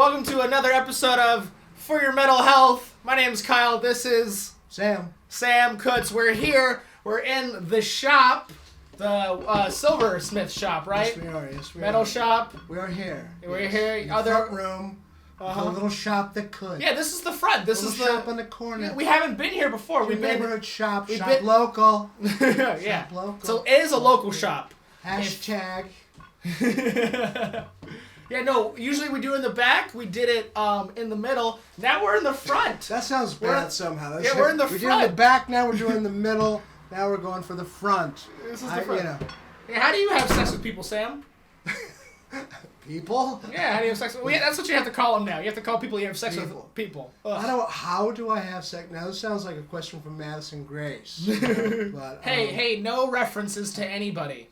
welcome to another episode of For Your Mental Health. My name's Kyle. This is Sam Kutz. We're here. We're in the shop, the Silversmith shop, right? Yes, we are. Yes, we Metal are. shop. We are here. We're here. In the front room. The little shop that could. Yeah, this is the front. This is the shop on the corner. We haven't been here before. We've been neighborhood shop. We've Shop been local. yeah. Shop local. So it is a local shop. Hashtag. Yeah, no, usually we do in the back. We did it in the middle. Now we're in the front. That sounds bad somehow. Yeah, we're in the front. front. We did the back, now we're doing the middle. Now we're going for the front. This is the front. You know. Yeah, how do you have sex with people, Sam? People? Yeah, how do you have sex with... Well, that's what you have to call them now. You have to call people you have sex with people. How do I have sex? Now, this sounds like a question from Madison Grace. But, hey, no references to anybody.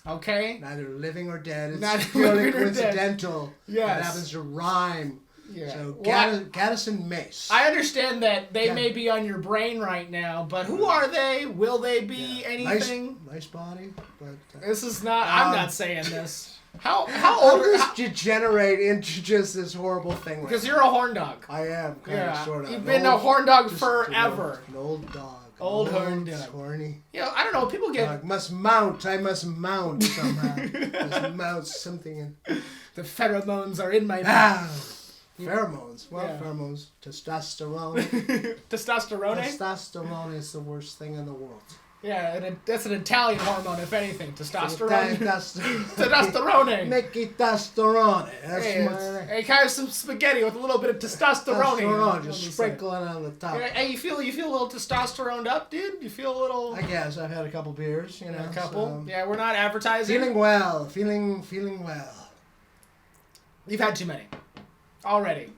Okay? Neither living or dead. Neither It's purely living or dead. coincidental. Yes. It happens to rhyme. Yeah. So, Well, Gaddis and Mace. I understand that they may be on your brain right now, but who are they? Will they be anything? Nice body. But, This is not... I'm not saying this. How How old does are this degenerate into just this horrible thing? Because you're a horn dog. I am, kind of, sort of. You've been a horn dog forever. An old dog. Old horn dog. Horny. Yeah, I don't know. People get... I must mount somehow. Must mount something in. The pheromones are in my mouth. Pheromones. Well, Yeah. pheromones. Testosterone. Testosterone? Testosterone is the worst thing in the world. Yeah, that's an Italian hormone, if anything. Testosterone. Testosterone. Testosterone. Mickey testosterone. That's Hey, hey, kind of some spaghetti with a little bit of testosterone. Testosterone. Just sprinkle it on the top. Yeah, hey, you feel a little testosteroned up, dude? You feel a little... I guess I've had a couple beers, you know. A couple? So Yeah, we're not advertising. feeling well. Feeling well. You've had too many. Already.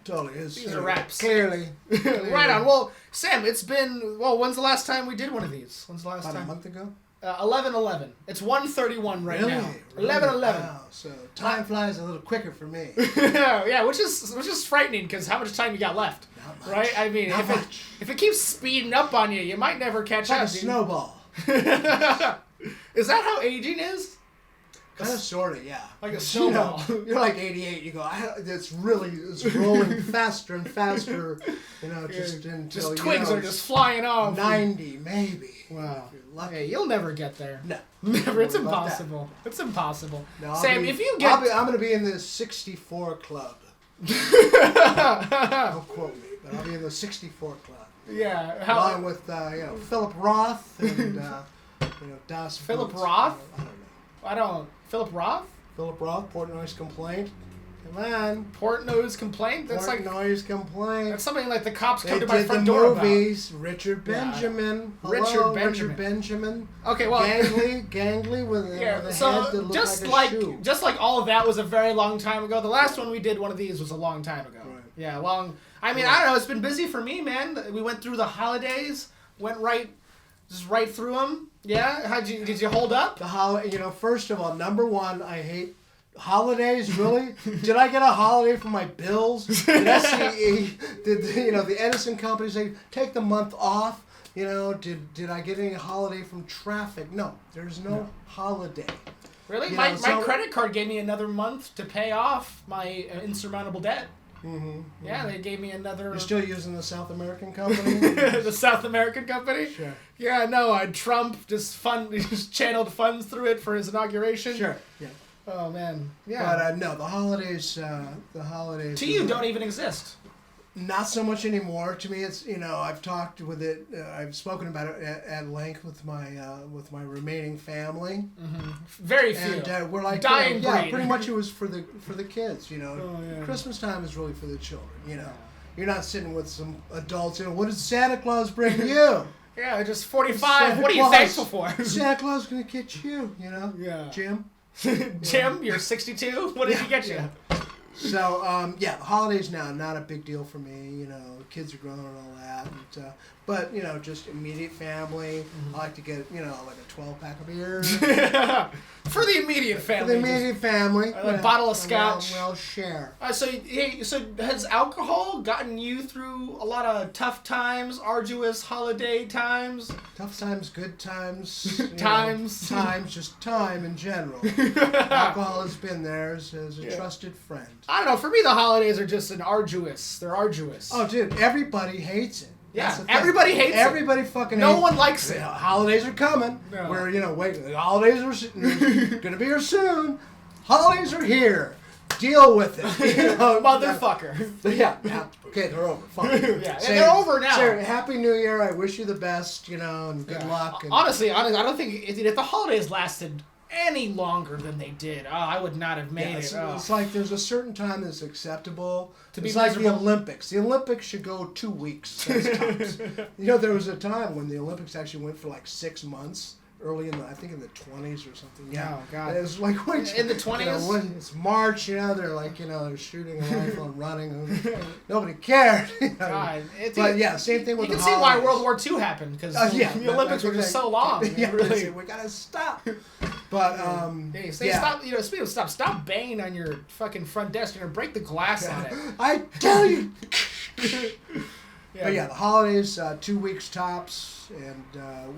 Totally. These are wraps. Clearly. Right on. Well, Sam, it's been... Well, when's the last time we did one of these? When's the last About time? a month ago? 11/11. It's 1:31 right Really? now. Really? 11/11. Wow. So time flies a little quicker for me. Yeah, which is frightening because how much time you got left? Not much. Right? I mean, Not much. if it keeps speeding up on you, you might never catch It's like up. a dude. snowball. Is that how aging is? Kind of, sort of, yeah. Like a You snowball. know, you're like 88. You go, it's rolling faster and faster. You know, just until Twigs are just flying off. 90, maybe. Wow. If you're lucky. Hey, you'll never get there. No. Never. It's Don't worry about that. impossible. It's impossible. No, Sam, if you get... I'm going to be in the 64 club. Don't quote me, but I'll be in the 64 club. Yeah. Along with, Philip Roth and, Das Philip Boots. Roth? I don't know. Philip Roth? Philip Roth, Portnoy's Complaint. Come on. Portnoy's Complaint? That's like... Portnoy's Complaint. That's something like the cops They come to my did front the door movies. Richard Benjamin. Hello, Richard Benjamin. Benjamin. Okay, well... Gangly with a head that looked just like a shoe. just like all of that was a very long time ago. The last one we did one of these was a long time ago. Right. Yeah, long. I mean, I don't know. It's been busy for me, man. We went through the holidays, went right through them. Yeah, did you hold up? First of all, number one, I hate holidays. Really? Did I get a holiday for my bills? Did SCE? Did the Edison company say take the month off? Did I get any holiday from traffic? No, there's no holiday. Really? My credit card gave me another month to pay off my insurmountable debt. Mm-hmm. Yeah, they gave me another... You're still using the South American company? The South American company? Sure. Yeah, no, Trump just channeled funds through it for his inauguration. Sure, yeah. Oh, man. Yeah. But no, the holidays... To you, don't even exist. Not so much anymore. To me, it's I've talked with it. I've spoken about it at length with my remaining family. Mm-hmm. Very few. And we're like dying breed. pretty much it was for the kids. Oh, yeah. Christmas time is really for the children. You're not sitting with some adults. What does Santa Claus bring you? Yeah, just 45. Santa what are you Claus, thankful for? Santa Claus is gonna get you. Yeah. Jim. Jim, you're 62. What did he get you? So, the holidays now, not a big deal for me. Kids are grown and all that. But, just immediate family. I like to get, like a 12-pack of beer. For the immediate family. For the immediate family. A bottle of scotch. We'll share. So has alcohol gotten you through a lot of tough times, arduous holiday times? Tough times, good times. Times. Times, just time in general. Alcohol has been there as a trusted friend. I don't know. For me, the holidays are just they're arduous. Oh, dude, everybody hates it. Yeah, everybody hates it. Everybody fucking hates it. No one likes it. Holidays are coming. No. Wait, the holidays are going to be here soon. Holidays are here. Deal with it. Motherfucker. Yeah. Okay, they're over. Fine. They're over now. Sarah, Happy New Year. I wish you the best, and good luck. And honestly, I don't think if the holidays lasted any longer than they did, I would not have made it. It's like there's a certain time that's acceptable. It's like the Olympics. The Olympics should go 2 weeks. That's tops. There was a time when the Olympics actually went for like 6 months. Early in the 20s or something. Yeah. Oh, God. It was like, wait. In the 20s? It's March, they're like, they're shooting a rifle and running. Nobody cared. God. But yeah, same thing with the holidays. You can see why World War II happened, because the Olympics were just so long. Really, we gotta stop. But, stop banging on your fucking front desk. You're gonna break the glass on it. I tell you. But yeah, the holidays, 2 weeks tops, and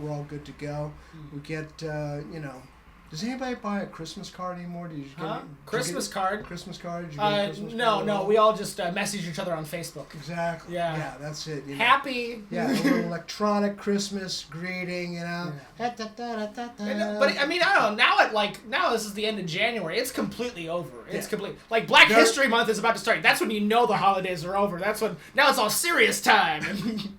we're all good to go. We get, does anybody buy a Christmas card anymore? Do you get Christmas card? Christmas card? Did you get a Christmas no, card? we all just message each other on Facebook. Exactly. Yeah, that's it. Happy. Yeah, a little electronic Christmas greeting, Yeah. But I mean, I don't know. Now this is the end of January. It's completely over. It's complete. Like Black History Month is about to start. That's when you know the holidays are over. That's when now it's all serious time.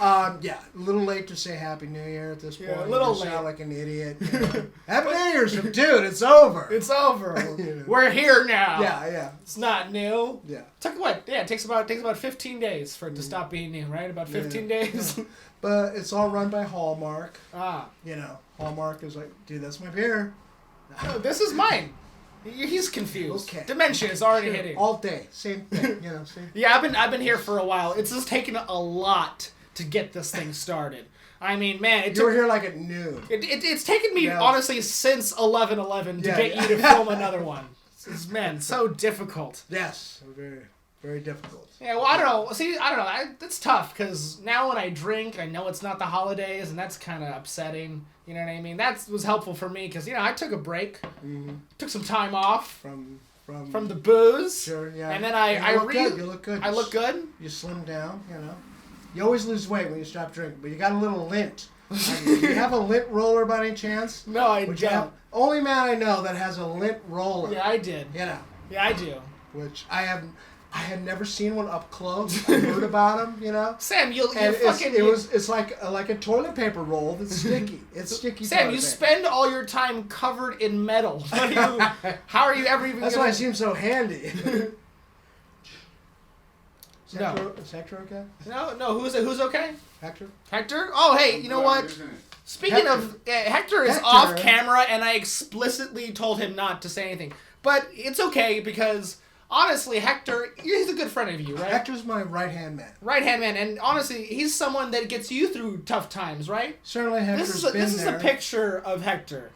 A little late to say Happy New Year at this point. Yeah, a little late. Sound like an idiot. Happy New Year's, dude. It's over. It's over. We're here now. Yeah. It's not new. Yeah. It takes about 15 days for it to stop being new, right? About 15 days. Yeah. But it's all run by Hallmark. Ah. Hallmark is like, dude, that's my beer. No, this is mine. He's confused. Okay. Dementia is already hitting. All day, same thing. Same. Yeah, I've been here for a while. It's just taken a lot to get this thing started. I mean, man, you were here like at noon. It's taken me honestly since 11/11 to get you to film another one. It's so difficult. Yes, very, very difficult. Yeah, well, I don't know. See, I don't know. It's tough because now when I drink, I know it's not the holidays, and that's kind of upsetting. You know what I mean? That was helpful for me because I took a break, took some time off from the booze. Sure, yeah. And then you look good. I look good. You slim down, You always lose weight when you stop drinking, but you got a little lint. Do you have a lint roller by any chance? No, I don't. Only man I know that has a lint roller. Yeah, I did. Yeah, I do. Which I had never seen one up close. I heard about them, Sam, it's like a toilet paper roll that's sticky. It's sticky. Sam, you spend all your time covered in metal. How are you ever even? That's why I seem so handy. No. Is Hector okay? No. Who's okay? Hector? Oh, hey, you know what? Speaking of, Hector is off camera, and I explicitly told him not to say anything. But it's okay because honestly, Hector, he's a good friend of you, right? Hector's my right-hand man. Right-hand man, and honestly, he's someone that gets you through tough times, right? Certainly, Hector's been there. This is a picture of Hector.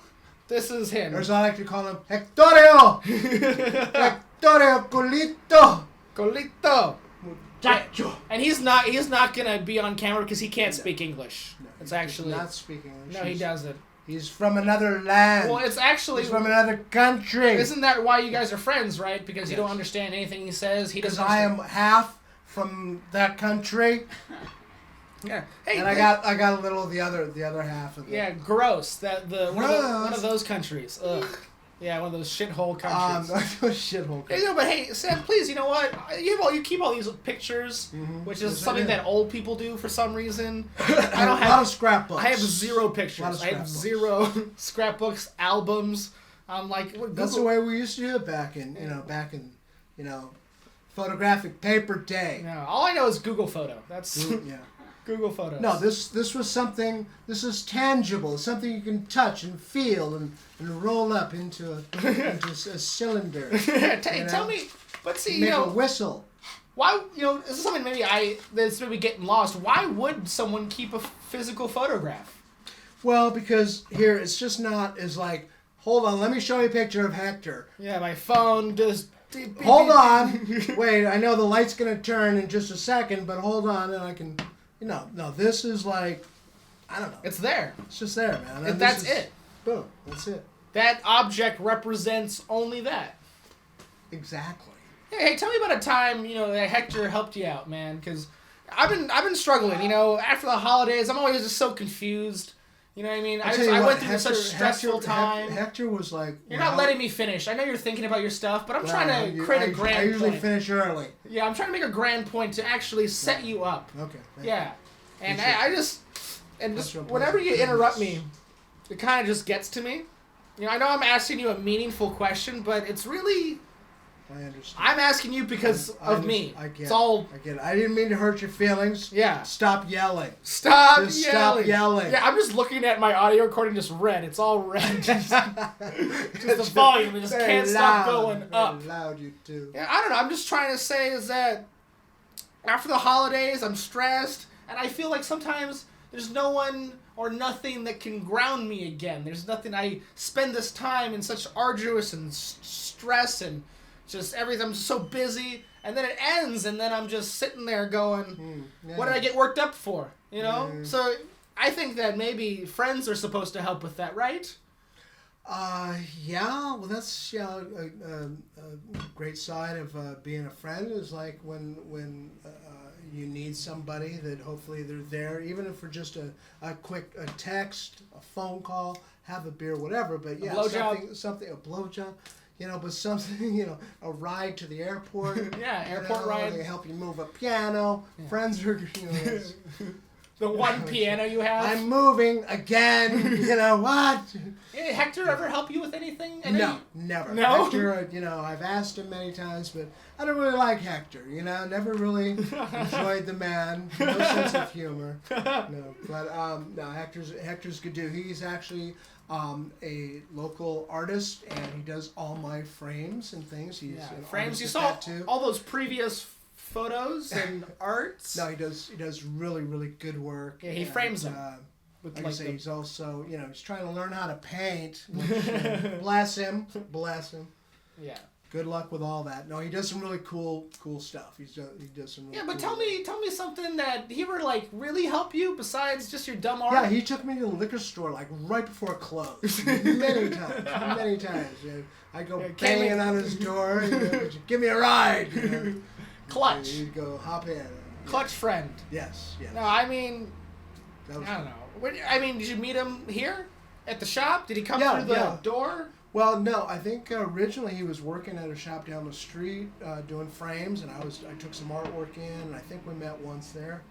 This is him. Or as I like to call him, Hectorio! Hectorio Colito! Colito! Muchacho! And he's not gonna be on camera because he can't speak English. No, it's actually not speaking English. No, he doesn't. He's from another land. Well, it's actually... He's from another country. Isn't that why you guys are friends, right? Because you don't understand anything he says. He doesn't. Because I am half from that country. Yeah. Hey, and I got a little of the other half of it. Yeah, gross. One of those countries. Ugh. Yeah, one of those shithole countries. Those shithole countries. No, but hey, Sam, please, you know what? You keep all these pictures, which is something that old people do for some reason. I don't have a lot of scrapbooks. I have 0 pictures. I have 0 scrapbooks, albums. I'm like, that's the way we used to do it back in photographic paper day. No, all I know is Google Photo. That's Google Photos. No, this was something. This is tangible. Something you can touch and feel and roll up into a cylinder. Tell me, but see, make a whistle. Why, this is something that's maybe getting lost. Why would someone keep a physical photograph? Well, because here, it's just not as like, hold on, let me show you a picture of Hector. Yeah, my phone just... Hold on. Wait, I know the light's going to turn in just a second, but hold on, and I can... No, this is like... I don't know. It's there. It's just there, man. And that's it. Boom. That's it. That object represents only that. Exactly. Hey, tell me about a time, that Hector helped you out, man, because I've been struggling, after the holidays, I'm always just so confused, you know what I mean? I went through such stressful time. Hector was like... You're not letting me finish. I know you're thinking about your stuff, but I'm trying to create a grand point. I usually finish early. Yeah, I'm trying to make a grand point to actually set you up. Okay. Yeah. And whenever you interrupt me, it kind of just gets to me. I know I'm asking you a meaningful question, but it's really... I understand. I'm asking you because of me. I get it. I didn't mean to hurt your feelings. Yeah. Stop yelling. Stop yelling. Yeah, I'm just looking at my audio recording, just red. It's all red. just the volume. It just can't stop going up. Very loud, you too. Yeah, I don't know. I'm just trying to say is that after the holidays, I'm stressed, and I feel like sometimes there's no one or nothing that can ground me again. There's nothing. I spend this time in such arduous and stress and just everything. I'm just so busy, and then it ends, and then I'm just sitting there going, what did I get worked up for? So I think that maybe friends are supposed to help with that, right? Yeah. Well, that's a great side of being a friend is like when you need somebody that hopefully they're there, even if for just a quick text, a phone call, have a beer, whatever. But yeah, something a blowjob. But something, a ride to the airport. Yeah, airport ride. They help you move a piano. Yeah. Friends are, the one piano you have. I'm moving again. What? Did Hector ever help you with anything? No, never. No? Hector, I've asked him many times, but I don't really like Hector. Never really enjoyed the man. No sense of humor. No, but no, Hector's good dude. He's actually a local artist, and he does all my frames and things. He's frames. You saw all those previous photos and arts. No, he does really, really good work. Yeah, he frames them. Like I say, he's also he's trying to learn how to paint. Which, bless him. Yeah. Good luck with all that. No, he does some really cool stuff. He does some really but cool tell me something that he ever really help you besides just your dumb art. Yeah, he took me to the liquor store right before it closed. many times. I go banging on his door. Give me a ride. Clutch. He'd go hop in. Clutch friend. Yes. No, I mean, I don't know. Did you meet him here at the shop? Did he come through the door? Well, no. I think originally he was working at a shop down the street doing frames, and I took some artwork in, and I think we met once there.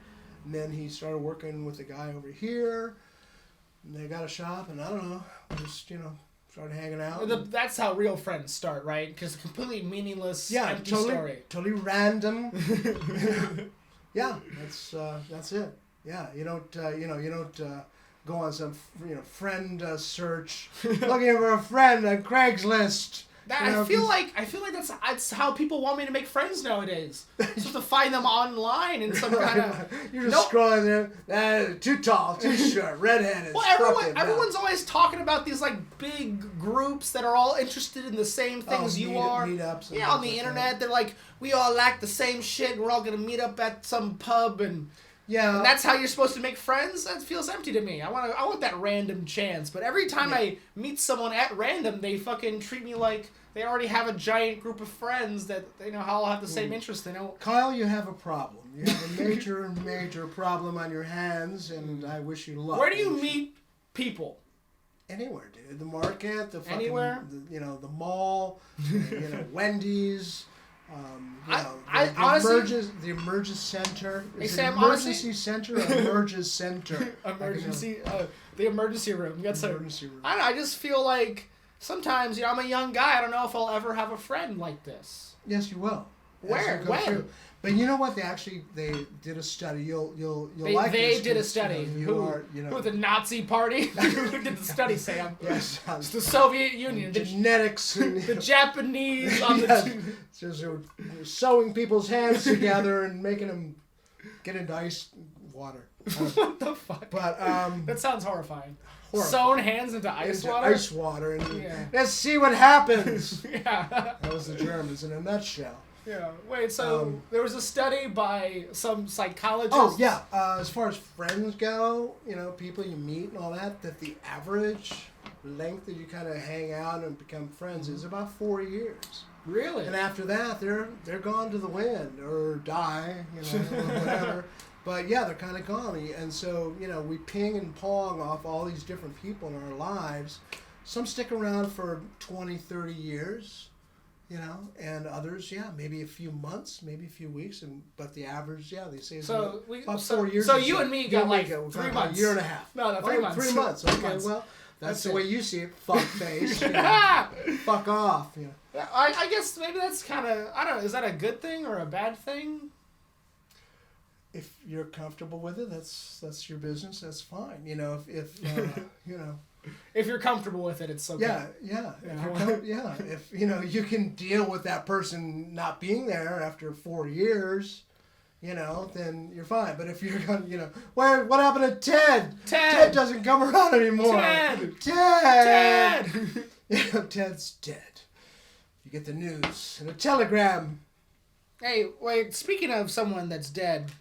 And then he started working with a guy over here, and they got a shop, and I don't know, just started hanging out. That's how real friends start, right? Because completely meaningless, empty story. Totally random. Yeah, that's it. Yeah, you don't go on some friend search looking for a friend on Craigslist. I feel like that's how people want me to make friends nowadays. Just to find them online in some kind of. You're just scrolling there. Too tall, too short, redheaded. Well, everyone's always talking about these big groups that are all interested in the same things you are. Meetups. Yeah, on the internet, they're like, we all like the same shit, and we're all gonna meet up at some pub and. Yeah, and that's how you're supposed to make friends. That feels empty to me. I want that random chance. But every time I meet someone at random, they fucking treat me like they already have a giant group of friends that all have the same interest. Kyle, you have a problem. You have a major problem on your hands, and I wish you luck. Where do you meet people? Anywhere, dude. The market, the fucking, anywhere. The mall, Wendy's. Honestly, the emergency center. Hey, Is Sam, it emergency center or emergency center? The emergency room. Emergency room. I don't know. I just feel like sometimes, I'm a young guy. I don't know if I'll ever have a friend like this. Yes, you will. Where? When? Through. But you know what? They did a study. You'll like this. They did a study. Who? The Nazi Party? Who did the study, Sam? Yes. It's the Soviet Union. Genetics. The Japanese on the. Yes. Just sewing people's hands together and making them get into ice water. What the fuck? But that sounds horrifying. Sewn hands into ice water. Ice water, and let's see what happens. Yeah. That was the Germans in a nutshell. Yeah. Wait. So there was a study by some psychologist. Oh yeah. As far as friends go, people you meet and all that the average length that you kind of hang out and become friends is about 4 years. Really? And after that, they're gone to the wind or die, or whatever. But yeah, they're kind of gone. And so, we ping and pong off all these different people in our lives. Some stick around for 20, 30 years, and others, maybe a few months, maybe a few weeks. But the average, they say is about 4 years. So you and me got 3 months. A year and a half. No, 3 months. 3 months. Okay, well, that's the way you see it, fuck face. Fuck off. Yeah, I guess maybe that's kind of, I don't know, is that a good thing or a bad thing? If you're comfortable with it, that's your business. That's fine. If you're comfortable with it, it's okay. Yeah. If you can deal with that person not being there after 4 years, then you're fine. But if you're going, what happened to Ted? Ted doesn't come around anymore. Ted. Ted's dead. You get the news in a telegram. Hey, wait. Speaking of someone that's dead.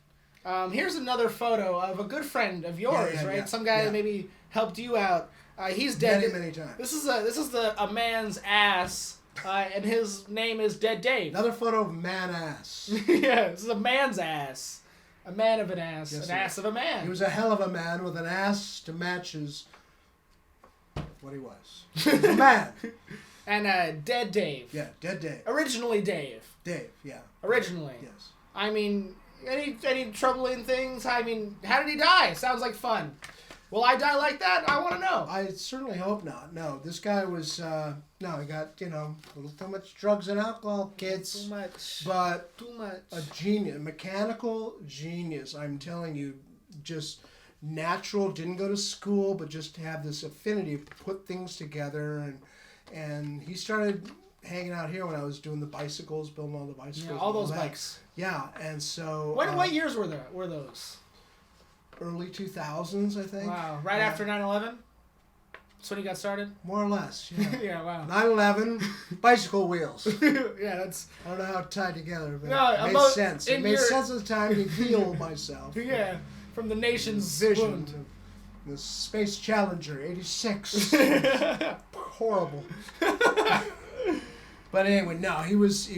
Here's another photo of a good friend of yours, right? Yeah. Some guy that maybe helped you out. He's dead. Many times. This is a man's ass, and his name is Dead Dave. Another photo of man ass. Yeah, this is a man's ass. A man of an ass. Yes, an ass of a man. He was a hell of a man with an ass to match his... what he was. He was a man. And Dead Dave. Yeah, Dead Dave. Originally Dave. Dave, yeah. Originally. Yes. I mean... Any troubling things? I mean, how did he die? Sounds like fun. Will I die like that? I want to know. I certainly hope not. No, this guy was, he got, a little too much drugs and alcohol, kids. Too much. But too much. A genius, mechanical genius, I'm telling you, just natural, didn't go to school, but just have this affinity to put things together. And he started hanging out here when I was doing the bicycles, building all the bicycles. Yeah, all those bikes. Yeah, and so... What years were those? Early 2000s, I think. Wow, right after 9/11? That's when you got started? More or less, yeah. Yeah, wow. 9/11, bicycle wheels. Yeah, that's... I don't know how it tied together, but it made sense. It made sense at the time to heal myself. Yeah, from the nation's vision. wound. The Space Challenger, 86. Horrible. But anyway, no, he was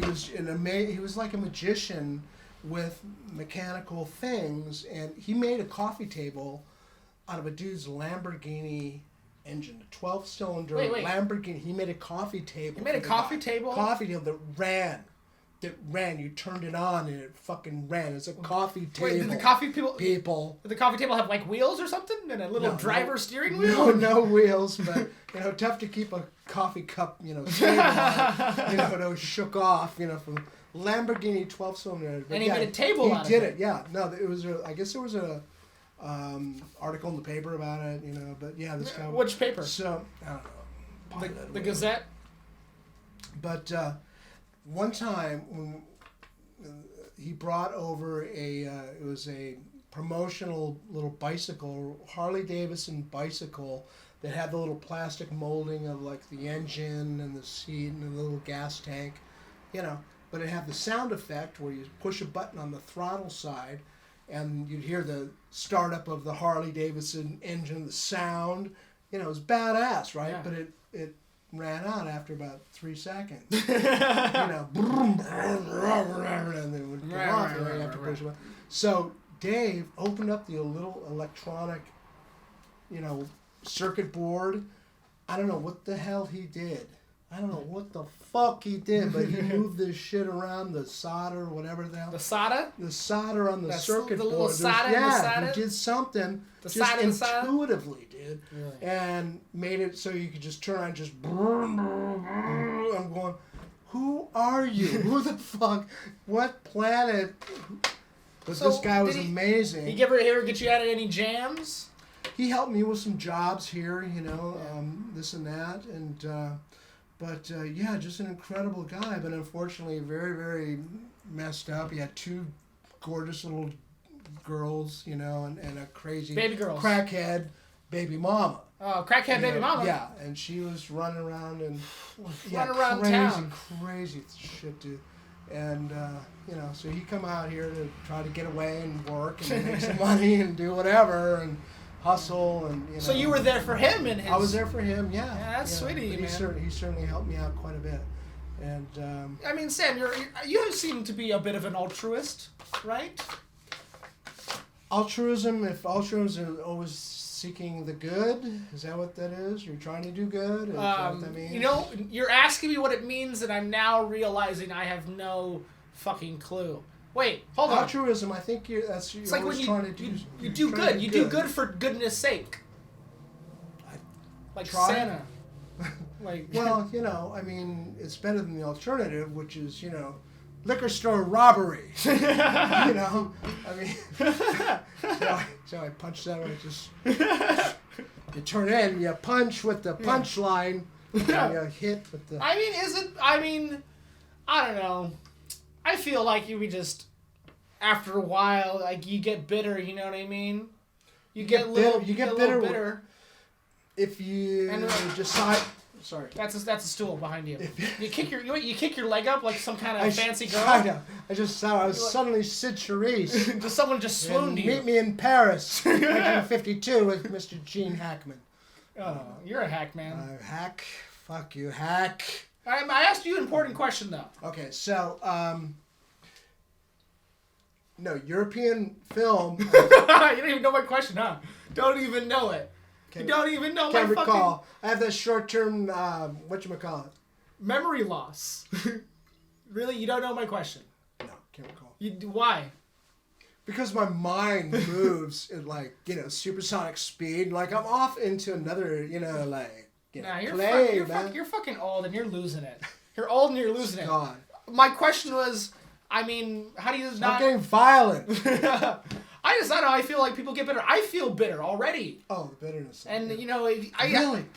like a magician with mechanical things, and he made a coffee table out of a dude's Lamborghini engine, a 12-cylinder Lamborghini. He made a coffee table. He made a coffee table? Coffee table that ran. You turned it on and it fucking ran. It's a coffee table. Wait, did the coffee people? Did the coffee table have like wheels or something and a little steering wheel? No wheels, but tough to keep a coffee cup, stable on, it was shook off, from Lamborghini 12-cylinder. And he made a table out of it. He did it, yeah. No, it was I guess there was a article in the paper about it, but yeah, this guy. Which paper? So I don't know. The Gazette. But one time when he brought over it was a promotional little bicycle, Harley Davidson bicycle that had the little plastic molding of like the engine and the seat and the little gas tank, but it had the sound effect where you push a button on the throttle side and you'd hear the startup of the Harley Davidson engine, the sound, it was badass, right? Yeah. But it ran out after about 3 seconds. And then it would go off and you have to push a button. So Dave opened up the little electronic, circuit board. I don't know what the hell he did. I don't know what the fuck he did, but he moved this shit around, the solder, whatever the hell. The solder? The solder on the circuit board. The little solder in the solder? He did something just intuitively, dude. Really? And made it so you could just turn on, just... I'm going, who are you? you? Who the fuck? What planet? But this guy was amazing. He ever get you out of any jams? He helped me with some jobs here, this and that, and just an incredible guy. But unfortunately, very, very messed up. He had 2 gorgeous little girls, and a crazy baby girls, crackhead baby mama. Oh, crackhead baby mama. Yeah, and she was running around and around town. Crazy shit, dude. And so he come out here to try to get away and work and make some money and do whatever and hustle and. So you were there for him and his. I was there for him. Yeah. Yeah, that's sweet of you, man. He certainly helped me out quite a bit, and. I mean, Sam, you seem to be a bit of an altruist, right? Altruism. If altruism is always seeking the good, is that what that is? You're trying to do good? Is that what that means? You're asking me what it means, and I'm now realizing I have no fucking clue. Wait, hold on. Altruism, I think you're like when trying to do. You do good. You do good for goodness sake. Like try. Santa. Like. Well, I mean, it's better than the alternative, which is, liquor store robbery. I mean, so I punch that way. Just you turn in, you punch with the punchline, and you hit with the. I mean, I don't know. I feel like you would just, after a while, like you get bitter. You know what I mean? You get bitter. If you decide. Sorry. That's a stool behind you. You kick your leg up like some kind of fancy girl. I know. I just thought I was suddenly Sid Charisse. Just someone just swooned you. Meet me in Paris, 1952, with Mr. Gene Hackman. Oh, you're a hack, man. Hack. Fuck you, hack. I asked you an important question though. Okay, so no, European film. You don't even know my question, huh? Don't even know it. You don't even know my fucking... recall. I have that short-term, whatchamacallit. Memory loss. Really? You don't know my question? No, can't recall. Why? Because my mind moves at supersonic speed. Like I'm off into another, you're fucking old and you're losing it. You're old and you're losing it. God. My question was, I mean, how do you not getting violent? I don't know. I feel like people get bitter. I feel bitter already. Oh, the bitterness. And really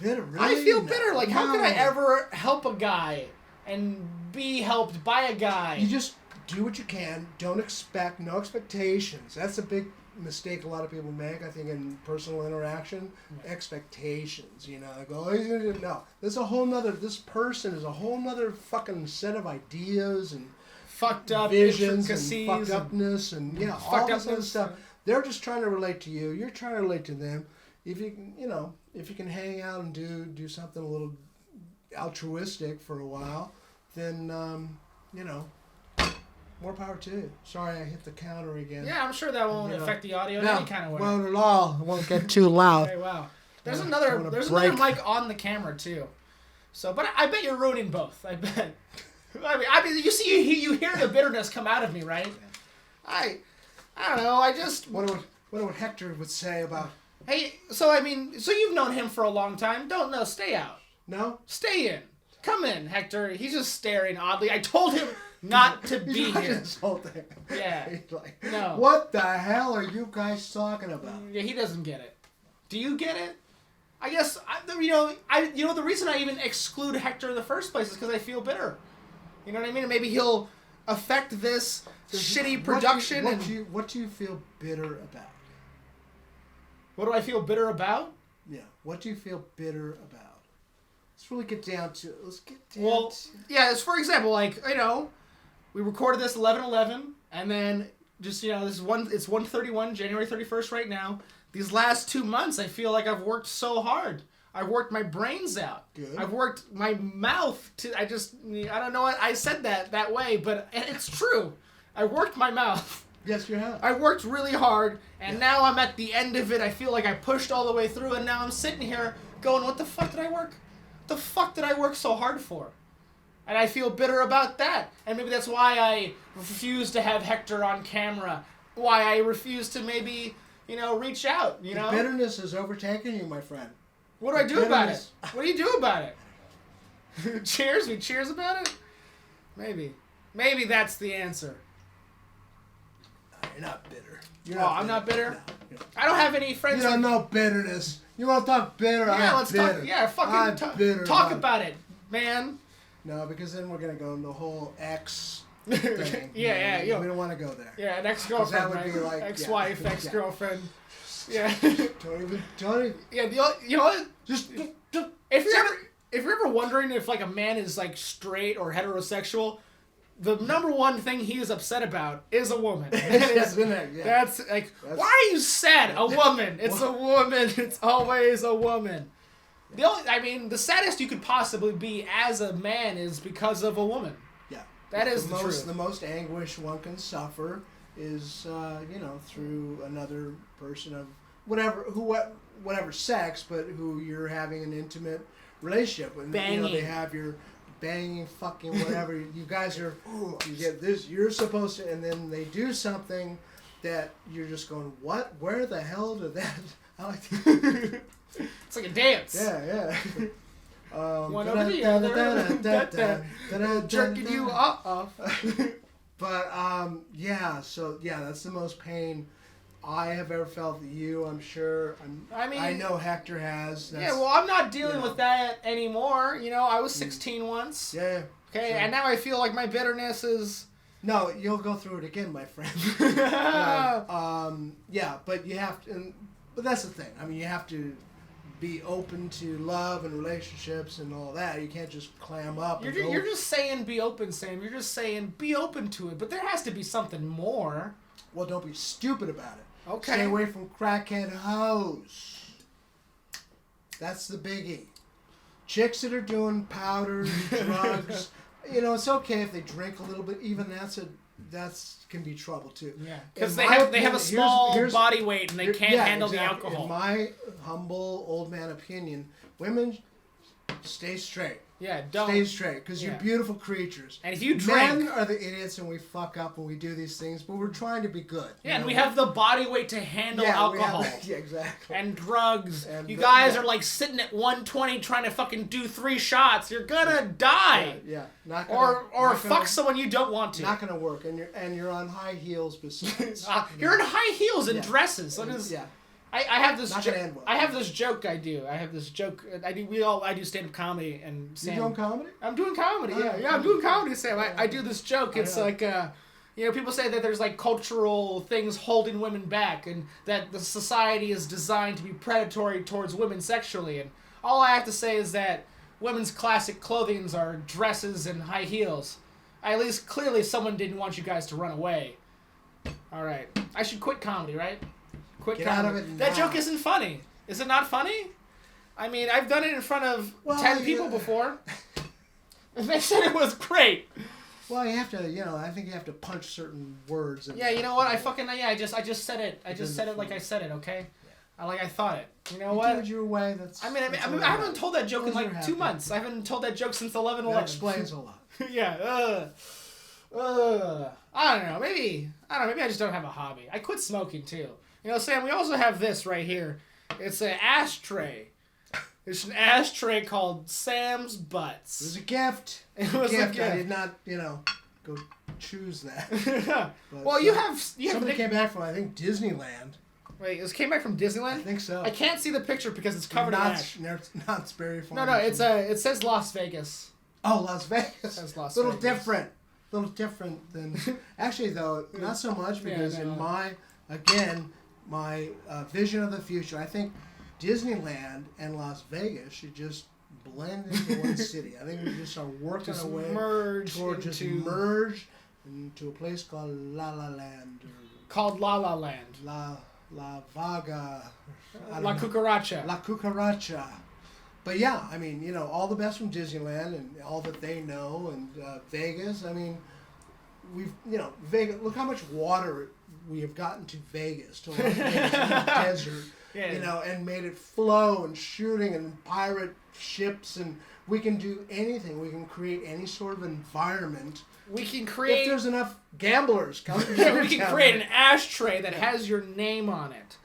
bitter. Really? I feel bitter. Like, how could I ever help a guy and be helped by a guy? You just do what you can. Don't expect. No expectations. That's a big mistake a lot of people make. I think in personal interaction, expectations. Like, no. This person is a whole nother fucking set of ideas and. Fucked up visions and fucked upness and all this other stuff. They're just trying to relate to you. You're trying to relate to them. If you can hang out and do something a little altruistic for a while, then more power to you. Sorry, I hit the counter again. Yeah, I'm sure that won't affect the audio in any kind of way. Won't at all. It won't get too loud. Okay, wow. There's another mic on the camera too. So, but I bet you're ruining both. I bet. I mean, you hear the bitterness come out of me, right? I don't know. I just wonder what Hector would say about. Hey, so you've known him for a long time. Don't know. Stay out. No. Stay in. Come in, Hector. He's just staring oddly. I told him not to be here. This whole thing. Yeah. He's like, no. What the hell are you guys talking about? Yeah, he doesn't get it. Do you get it? I guess the reason I even exclude Hector in the first place is because I feel bitter. You know what I mean? And maybe he'll affect this shitty production. What do you feel bitter about? What do I feel bitter about? Yeah. What do you feel bitter about? Let's really get down to it. It's for example, we recorded this 11/11, and then just it's 1/31, January 31st right now. These last 2 months, I feel like I've worked so hard. I've worked my brains out. Good. I've worked my mouth I don't know what I said that way, but it's true. I worked my mouth. Yes, you have. I worked really hard, and now I'm at the end of it. I feel like I pushed all the way through, and now I'm sitting here going, what the fuck did I work? The fuck did I work so hard for? And I feel bitter about that. And maybe that's why I refuse to have Hector on camera. Why I refuse to maybe, reach out, The bitterness has overtaken you, my friend. What do I do about it? What do you do about it? Cheers? We cheers about it? Maybe. Maybe that's the answer. You're not bitter. I'm not bitter? No, I don't have any friends. You don't know bitterness. You want to talk bitter? Yeah, I'm let's bitter. talk. Yeah, fucking bitter talk about it, man. No, because then we're going to go into the whole ex thing. Yeah. We don't want to go there. Yeah, an ex-girlfriend, that would be like, ex-wife, ex-girlfriend. Yeah. Tony. Yeah, you know what? Just If you're ever wondering if like a man is like straight or heterosexual, the number one thing he is upset about is a woman. That's why are you sad? A woman. It's a woman. It's always a woman. The saddest you could possibly be as a man is because of a woman. Yeah. That is the truth. The most anguish one can suffer is, through another person of whatever sex, but who you're having an intimate relationship with. Banging. They have your banging, fucking whatever. You guys are, you get this, you're supposed to, and then they do something that you're just going, what? Where the hell did that? I like to... It's like a dance. Yeah. One over the other. Jerking you off. But, that's the most pain I have ever felt. You, I'm sure. I know Hector has. I'm not dealing with that anymore. I was 16 once. Yeah. Okay, sure. And now I feel like my bitterness is... No, you'll go through it again, my friend. But you have to... But that's the thing. You have to be open to love and relationships and all that. You can't just clam up. You're just saying be open, Sam. You're just saying be open to it. But there has to be something more. Well, don't be stupid about it. Okay. Stay away from crackhead hoes. That's the biggie. Chicks that are doing powders, drugs. It's okay if they drink a little bit. Even that's can be trouble too. Yeah, because they have a small body weight and they can't handle the alcohol. In my humble old man opinion, women stay straight. Yeah, don't. Stay straight, because you're beautiful creatures. And if you drink... Men are the idiots and we fuck up when we do these things, but we're trying to be good. Yeah, and we have the body weight to handle alcohol. Yeah, exactly. And drugs. And you guys are like sitting at 120 trying to fucking do 3 shots. You're gonna die. Yeah. Or fuck someone you don't want to. Not gonna work. And you're on high heels besides. You're in high heels and dresses. That is... Yeah. I have this. I have this joke. I do stand-up comedy, and Sam. You doing comedy? I'm doing comedy. Yeah, I'm doing comedy, Sam. I do this joke. It's like, people say that there's like cultural things holding women back, and that the society is designed to be predatory towards women sexually. And all I have to say is that women's classic clothings are dresses and high heels. At least clearly someone didn't want you guys to run away. All right, I should quit comedy, right? Get out of it now. That joke isn't funny. Is it not funny? I've done it in front of 10 people before. And they said it was great. Well, you have to, I think you have to punch certain words. Yeah, you know what? I just said it. I just said it like I said it, okay? I thought it. You know what? You did your way. I haven't told that joke in like 2 months. I haven't told that joke since 11/11. That explains a lot. Yeah. I don't know. Maybe I just don't have a hobby. I quit smoking too. Sam, we also have this right here. It's an ashtray. It's an ashtray called Sam's Butts. It was a gift. It was a gift. I did not, go choose that. Well, you have somebody came back from, I think, Disneyland. Wait, it came back from Disneyland? I think so. I can't see the picture because it's covered in ash. Knott's Berry Farm. No, it says Las Vegas. Oh, Las Vegas. It says Las Vegas. Little different than... Actually, though, not so much because in my vision of the future, I think Disneyland and Las Vegas should just blend into one city. I think we just are working our way merge into a place called La La Land. Called La La Land. La Vaga. La Cucaracha. La Cucaracha. But yeah, all the best from Disneyland and all that they know, and Vegas. Vegas. Look how much water we have gotten to Vegas, to Las Vegas, in the desert, and made it flow and shooting and pirate ships, and we can do anything. We can create any sort of environment. We can create... If there's enough gamblers coming. We can create an ashtray that has your name on it.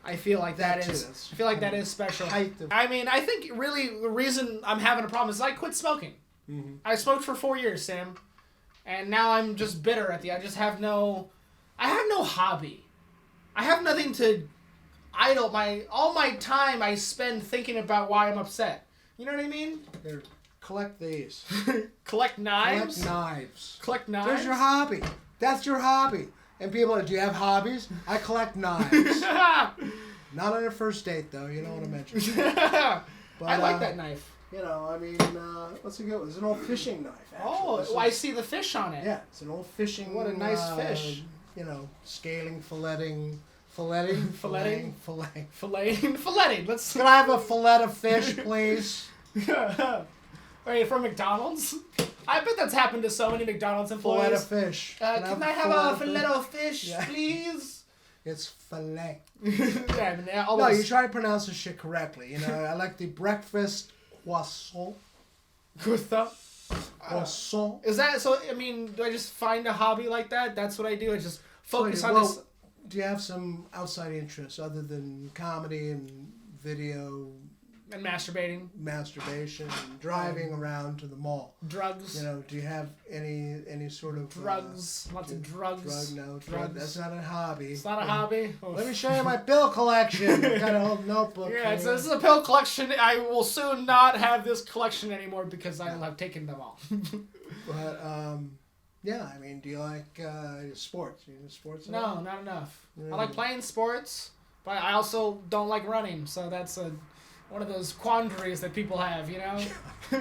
I feel like that is special. I think really the reason I'm having a problem is I quit smoking. Mm-hmm. I smoked for 4 years, Sam. and now I'm just bitter at I just have no, I have no hobby. I have nothing to idle all my time I spend thinking about why I'm upset. You know what I mean? Here, collect these. Collect knives? Collect knives. Collect knives? There's your hobby. That's your hobby. And people are, do you have hobbies? I collect knives. Not on a first date, though. You don't want to mention it. But, I like that knife. You know, I mean, what's it go? It's an old fishing knife, actually. Oh, I see the fish on it. Yeah, it's an old fishing. What a nice fish. You know, scaling, filleting. Filleting. Let's. Can I have a fillet of fish, please? Are you from McDonald's? I bet that's happened to so many McDonald's employees. Fillet of fish. Can I have a fillet of fish, please? It's fillet. Yeah, I mean, no, you try to pronounce this shit correctly. You know, I like the breakfast croissant. Croissant. Croissant. Is that so? I mean, do I just find a hobby like that? That's what I do. I just focus on this. Do you have some outside interests other than comedy and video? And masturbating. Masturbation, and driving around to the mall. Drugs. You know, do you have any sort of drugs? Lots of drugs. Drugs. That's not a hobby. It's not a hobby. Let me show you my pill collection. I got a whole notebook. Yeah, this is a pill collection. I will soon not have this collection anymore because I will have taken them all. But yeah, I mean, do you like sports? You into sports? No, not enough. Yeah. I like playing sports, but I also don't like running. So that's one of those quandaries that people have, you know?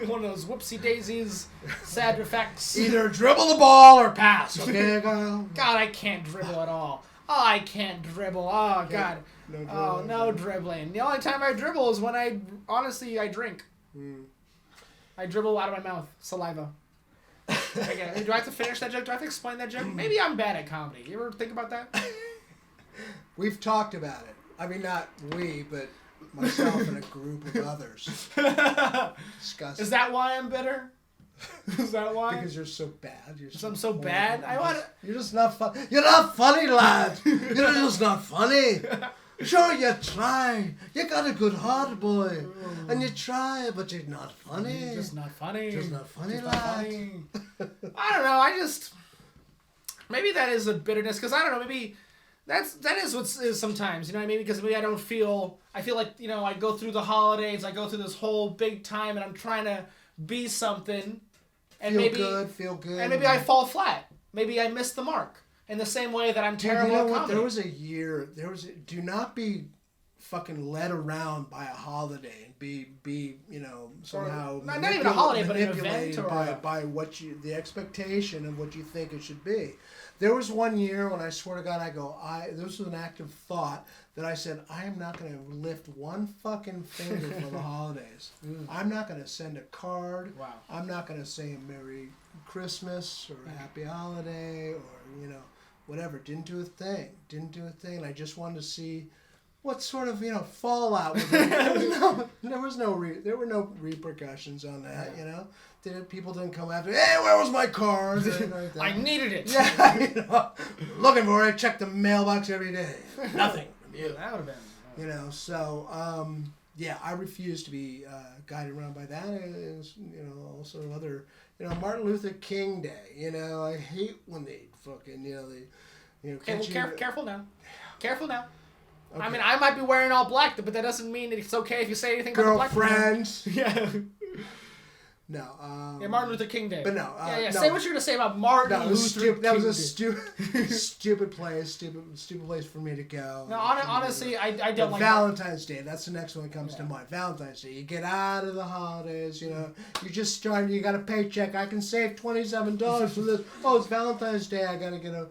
One of those whoopsie daisies, sad effects. Either dribble the ball or pass, okay? God, I can't dribble at all. Oh, I can't dribble. Oh, God. No dribbling. The only time I dribble is when I drink. I dribble out of my mouth. Saliva. Okay, do I have to finish that joke? Do I have to explain that joke? Maybe I'm bad at comedy. You ever think about that? We've talked about it. I mean, not we, but myself and a group of others. Skutz. Is that why I'm bitter? Is that why? Because you're so bad. I'm so bad? You're just not fun. You're not funny, lad. You're just not funny. Sure, you try. You got a good heart, boy. And you try, but you're not funny. You're just not funny. Just not funny, just lad. Not funny. I don't know. Maybe that is a bitterness, because I don't know, maybe that is what is sometimes, you know what I mean? Because maybe I feel like, you know, I go through the holidays, I go through this whole big time, and I'm trying to be something. And feel good. And maybe I fall flat. Maybe I miss the mark. In the same way that I'm terrible at comedy. There was a year, do not be fucking led around by a holiday and be you know, somehow not even a holiday, but an event by what the expectation of what you think it should be. There was one year when I swear to God, this was an active thought that I said, I am not going to lift one fucking finger for the holidays. I'm not going to send a card. Wow. I'm not going to say Merry Christmas or Happy Holiday or, you know, whatever. Didn't do a thing. And I just wanted to see what sort of, you know, fallout was there. There were no repercussions on that, you know. People didn't come after, hey, where was my card? I needed it. Yeah, you know, looking for it. I check the mailbox every day. Nothing from you. That would have been. You know, so yeah, I refuse to be guided around by that. And, you know, also other, you know, Martin Luther King Day. You know, I hate when they fucking, you know, Careful now. Careful now. Okay. I mean, I might be wearing all black, but that doesn't mean that it's okay if you say anything about the black girlfriends. Yeah. No. Yeah, Martin Luther King Day. But no. Yeah. No. Say what you're gonna say about Martin Luther King. That was a stupid place for me to go. No, honestly, I don't like Valentine's Day. That's the next one that comes to mind. Valentine's Day. You get out of the holidays. You know, you're just starting. You got a paycheck. I can save $27 for this. Oh, it's Valentine's Day. I gotta get a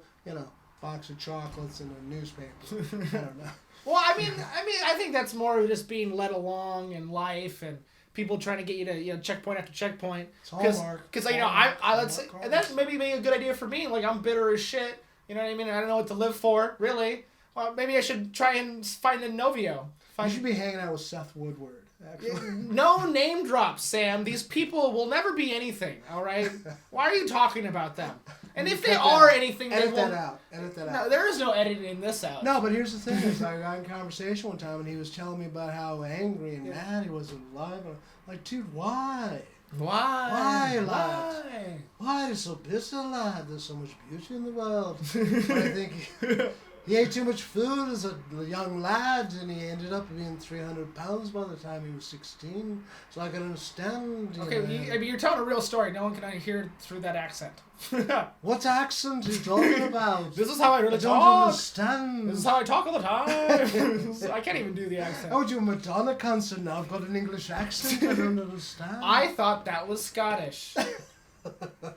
box of chocolates and a newspaper. I don't know. Well, I mean, I think that's more of just being led along in life and people trying to get you to, you know, checkpoint after checkpoint. Because you know, let's say, and that's maybe a good idea for me. Like, I'm bitter as shit. You know what I mean? I don't know what to live for, really. Well, maybe I should try and find a novio. You should be hanging out with Seth Woodward. Actually. No name drops, Sam. These people will never be anything. All right. Why are you talking about them? And if they are anything, they won't. Edit that out. No, there is no editing this out. No, but here's the thing: is I got in conversation one time, and he was telling me about how angry and mad he was in life. Like, dude, why? Why, lad? Why you're so busy, lad. There's so much beauty in the world. But I think he ate too much food as a young lad, and he ended up being 300 pounds by the time he was 16. So I can understand. Okay, I mean, you're telling a real story. No one can hear through that accent. What accent are you talking about? This is how I really don't talk. understand. This is how I talk all the time. I can't even do the accent. Oh, you Madonna concert now. I've got an English accent. I don't understand. I thought that was Scottish.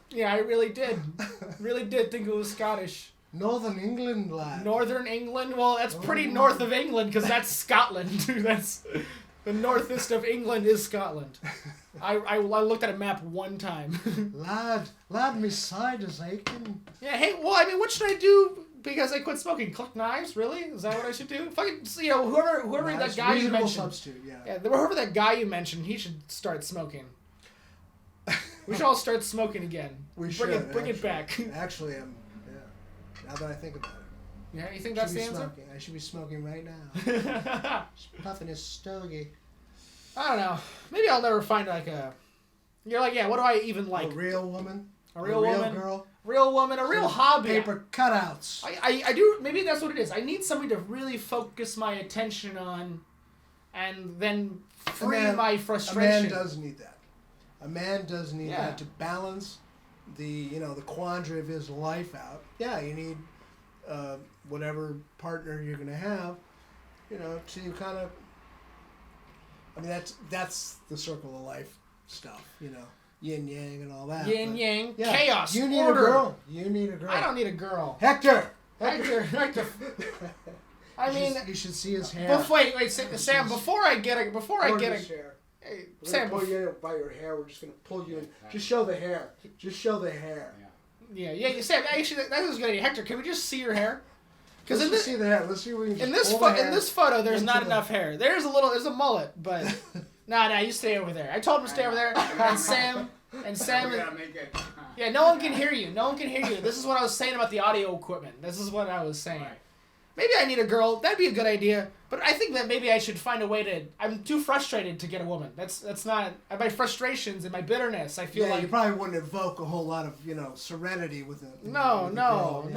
Yeah, I really did. Really did think it was Scottish. Northern England, lad. Northern England? Well, that's pretty north of England because that's Scotland. That's the northeast of England is Scotland. I looked at a map one time. Lad, my side is aching. Yeah, hey, well, I mean, what should I do because I quit smoking? Click knives? Really? Is that what I should do? Fucking, whoever that guy you mentioned. Substitute, yeah. Whoever that guy you mentioned, he should start smoking. We should all start smoking again. Bring it back. Actually, yeah. Now that I think about it. Yeah, you think that's the answer? Smoking. I should be smoking right now. Puffing a stogie. I don't know. Maybe I'll never find like a... You're like, yeah, what do I even like? A real woman. A real woman. Girl. Real woman. A real hobby. Paper cutouts. I do... Maybe that's what it is. I need something to really focus my attention on and then free my frustration. A man does need that. A man does need that to balance the quandary of his life out. Yeah, you need whatever partner you're going to have, to kind of... I mean, that's the circle of life stuff, yin yang and all that. Yin yang, chaos, You need order. a girl. You need a girl. I don't need a girl. Hector. I mean, you should see his hair. Wait, Sam. Before I get a, Hey, Sam. Pull you in by your hair. We're just gonna pull you in. Just show the hair. Just show the hair. Yeah. Sam. Actually, that was a good idea. Hector, can we just see your hair? Because let's see the hair. Let's see where you. In this photo, there's not enough hair. There's a mullet, but nah. You stay over there. I told him to stay over there, and Sam. Yeah, no one can hear you. This is what I was saying about the audio equipment. This is what I was saying. Right. Maybe I need a girl. That'd be a good idea. But I think that maybe I should find a way to... I'm too frustrated to get a woman. That's not... My frustrations and my bitterness, I feel like... you probably wouldn't evoke a whole lot of, serenity with it. No,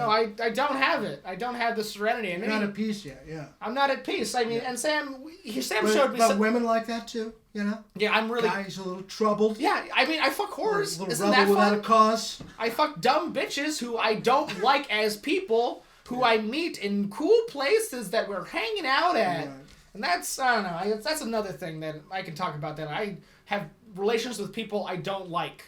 I don't have it. I don't have the serenity. You're not at peace yet, yeah. I'm not at peace. I mean, and Sam showed me... But women like that too, Yeah, I'm really... Guys a little troubled. Yeah, I mean, I fuck whores. Isn't that fun? Without a cause. I fuck dumb bitches who I don't like as people... who I meet in cool places that we're hanging out at. Right. And that's, I don't know, that's another thing that I can talk about, that I have relations with people I don't like.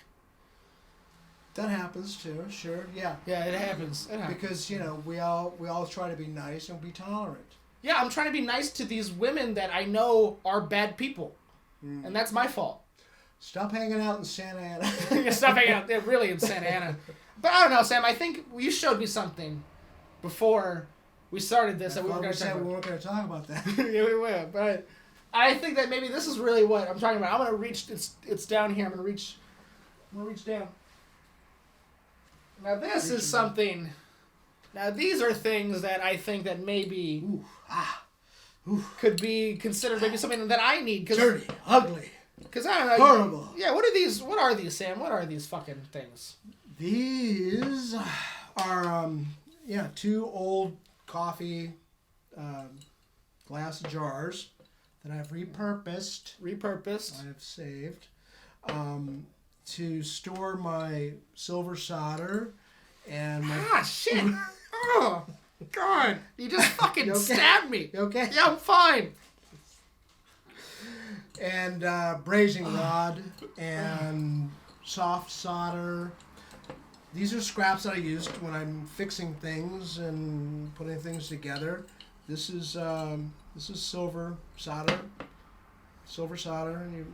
That happens too, sure, yeah. Yeah, it happens. Because, we all try to be nice and be tolerant. Yeah, I'm trying to be nice to these women that I know are bad people. And that's my fault. Stop hanging out in Santa Ana. Stop hanging out, really, in Santa Ana. But I don't know, Sam, I think you showed me something before we started this that we weren't going to talk about. We weren't going to talk about that. Yeah, we will. But I think that maybe this is really what I'm talking about. I'm going to reach. It's down here. I'm going to reach down. Now this is something. Now these are things that I think that maybe could be considered maybe something that I need. Dirty, ugly. Because I don't know. Horrible. Yeah. What are these? What are these, Sam? What are these fucking things? These are. Two old coffee glass jars that I've repurposed. I have saved to store my silver solder and my... shit! Oh, God! You just fucking stabbed me! You okay? Yeah, I'm fine! And brazing rod and soft solder. These are scraps that I used when I'm fixing things and putting things together. This is silver solder. And you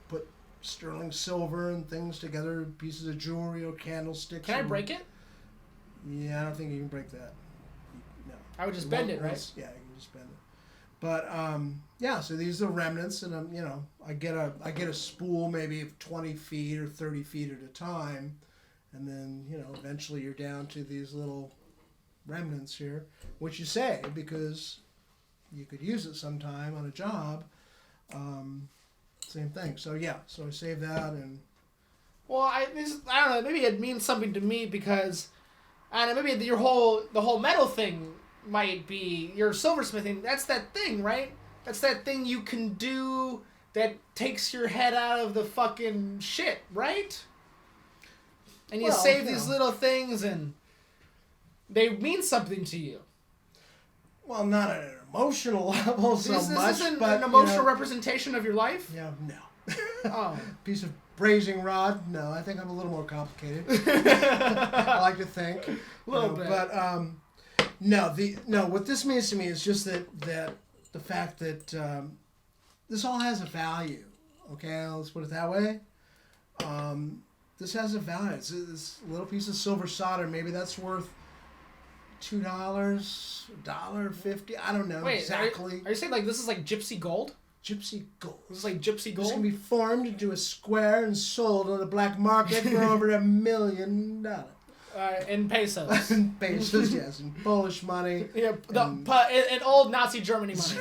put sterling silver and things together, pieces of jewelry or candlesticks. Can I break it? Yeah, I don't think you can break that. No. I would just bend it, right? Yeah, you can just bend it. But so these are remnants, and I get a spool maybe of 20 feet or 30 feet at a time. And then, eventually you're down to these little remnants here, which you save because you could use it sometime on a job. Same thing. So, so I save that, and Well, I don't know. Maybe it means something to me because, I don't know. Maybe the whole metal thing might be your silversmithing. That's that thing, right? That's that thing you can do that takes your head out of the fucking shit, right? And you save these little things, and they mean something to you. Well, not at an emotional level so much, this isn't but an emotional representation of your life. Yeah, no. Oh. Piece of brazing rod? No, I think I'm a little more complicated. I like to think. A little bit. But no, what this means to me is just that the fact that this all has a value. Okay, let's put it that way. This has a value. It's this little piece of silver solder. Maybe that's worth $2, $1.50. I don't know exactly. Are you saying like this is like gypsy gold? Gypsy gold. This is like gypsy gold? This can be formed into a square and sold on the black market for over $1 million. In pesos. In pesos, yes. In Polish money. Yeah, in old Nazi Germany money.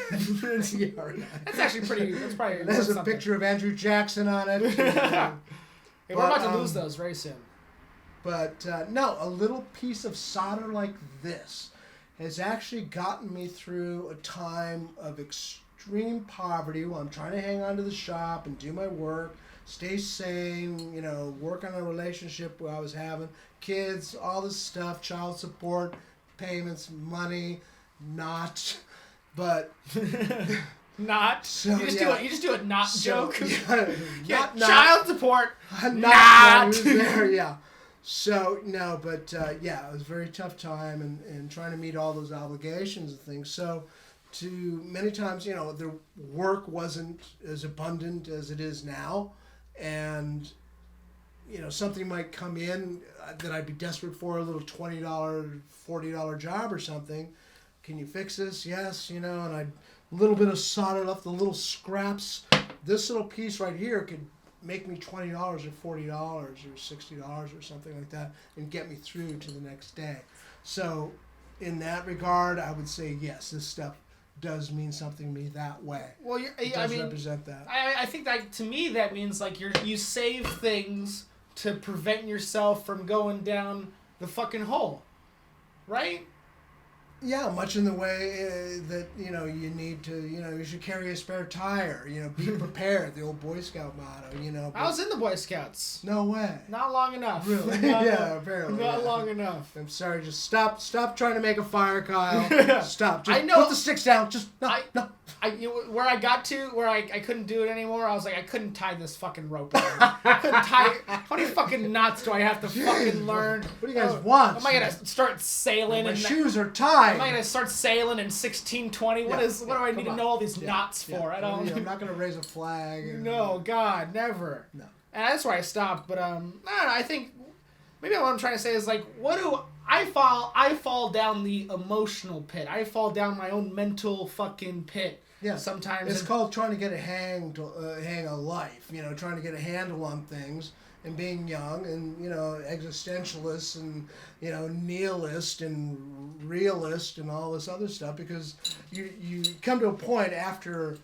Yeah, right. That's actually pretty. That's probably. It has a picture of Andrew Jackson on it. Hey, we're about to lose those very soon. But no, a little piece of solder like this has actually gotten me through a time of extreme poverty while I'm trying to hang on to the shop and do my work, stay sane, work on a relationship where I was having kids, all this stuff, child support, payments, money, but not. So, you just do a not joke. Yeah, child support. Not. There, yeah. So no, but it was a very tough time and trying to meet all those obligations and things. So many times, the work wasn't as abundant as it is now, and something might come in that I'd be desperate for, a little $20, $40 job or something. Can you fix this? Yes, and a little bit of solder left, the little scraps. This little piece right here could make me $20 or $40 or $60 or something like that and get me through to the next day. So in that regard, I would say yes, this stuff does mean something to me that way. Well, it does represent that. I think that to me that means like you save things to prevent yourself from going down the fucking hole, right? Yeah, much in the way that, you need to, you should carry a spare tire, be prepared, the old Boy Scout motto, I was in the Boy Scouts. No way. Not long enough. Really? Yeah, apparently. Not long enough. I'm sorry, just stop trying to make a fire, Kyle. Stop. Just put the sticks down. Just, no. Where I got to, where I couldn't do it anymore, I was like, I couldn't tie this fucking rope anymore. I couldn't tie it. How many fucking knots do I have to fucking learn? What do you guys want? Am I going to start sailing? My shoes are tied. Am I going to start sailing in 1620? What do I need to know all these knots for? I don't. I'm not going to raise a flag. No, God, never. No. And that's where I stopped. But I don't know. I think maybe what I'm trying to say is like, what do I fall? I fall down the emotional pit. I fall down my own mental fucking pit. Yeah. Sometimes it's called trying to get a hang of life. Trying to get a handle on things. And being young and, existentialist and, nihilist and realist and all this other stuff, because you come to a point after,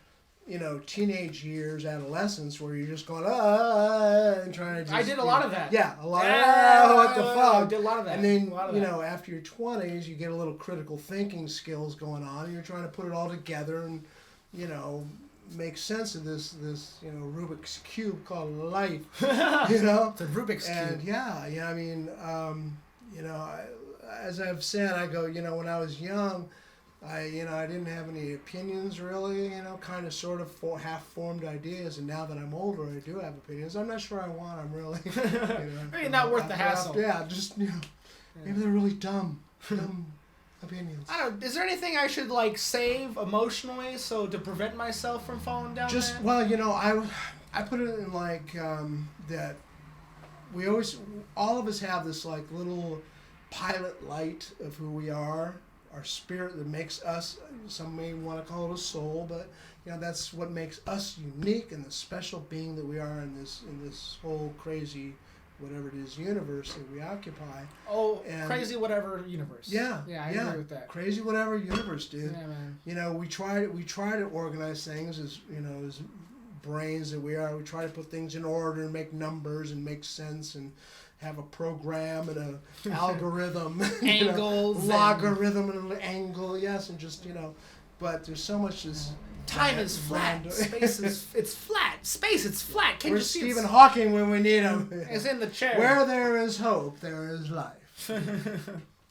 teenage years, adolescence, where you're just going, and trying to just... I did a lot of that. Yeah, a lot of what the fuck? I did a lot of that. And then, after your 20s, you get a little critical thinking skills going on, and you're trying to put it all together and, make sense of this Rubik's Cube called life, It's a Rubik's Cube. And as I've said, I go, when I was young, I didn't have any opinions really, kind of sort of half-formed ideas, and now that I'm older, I do have opinions. I'm not sure I want them really. Maybe not worth the hassle. Yeah, just, maybe they're really dumb opinions. I don't know. Is there anything I should save emotionally so to prevent myself from falling down? I put it in that we always, all of us have this little pilot light of who we are, our spirit that makes us. Some may want to call it a soul, but that's what makes us unique and the special being that we are in this whole crazy, whatever it is, universe that we occupy. Oh, crazy whatever universe. Yeah, I agree with that. Crazy whatever universe, dude. Yeah, man. We try to organize things as brains that we are. We try to put things in order and make numbers and make sense and have a program and a algorithm, angles, logarithm and an angle, yes, and just but there's so much this. Time is flat. Space it's flat. Space it's flat. Can Where's you see Stephen Hawking when we need him? Is in the chair. Where there is hope, there is life.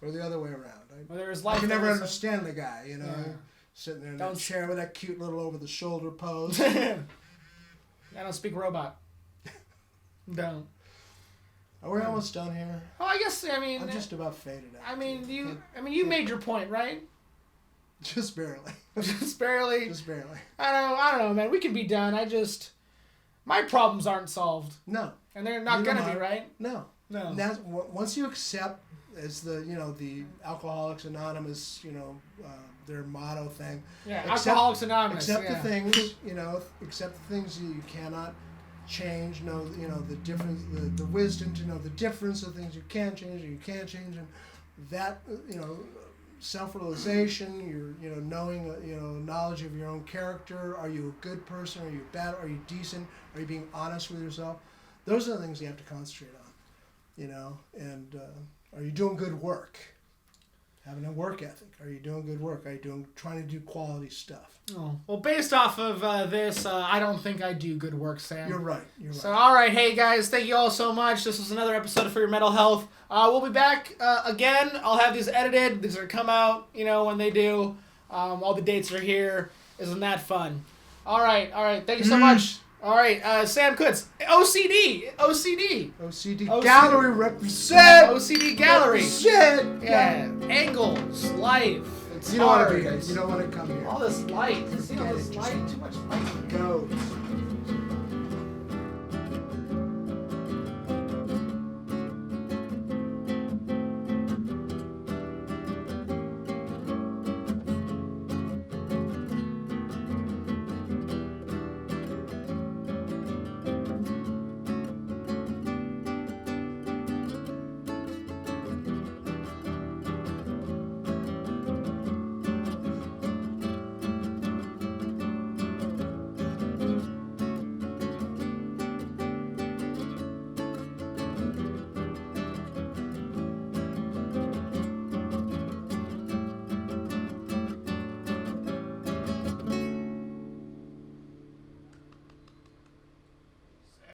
Or the other way around. Where there is life. I can never understand the guy, sitting there in Don't that chair with that cute little over-the-shoulder pose. I don't speak robot. Don't. Are we almost done here? Oh, I guess. I'm just about faded out. I mean, you made your point, right? Just barely. Just barely. Just barely. I don't know, man. We can be done. My problems aren't solved. No. And they're not gonna be, right? No. No. And that's once you accept, as the Alcoholics Anonymous, their motto thing. Yeah, Alcoholics Anonymous. Accept the things, accept the things you cannot change. Know, the difference, the wisdom to know the difference of things you can change and you can't change, and that, self-realization, your knowing, knowledge of your own character. Are you a good person? Are you bad? Are you decent? Are you being honest with yourself? Those are the things you have to concentrate on, and are you doing good work? Having a work ethic. Are you doing good work? Are you trying to do quality stuff? Oh. Well, based off of this, I don't think I do good work, Sam. You're right. So, all right. Hey, guys. Thank you all so much. This was another episode For Your Mental Health. We'll be back again. I'll have these edited. These are come out, when they do. All the dates are here. Isn't that fun? All right. Thank you so much. All right. Sam Kutz. OCD. Gallery represent. OCD gallery. Represent. Yeah. Angles. Life. It's you don't hard. want to be here. You don't want to come here. All this light. Too much light. Go.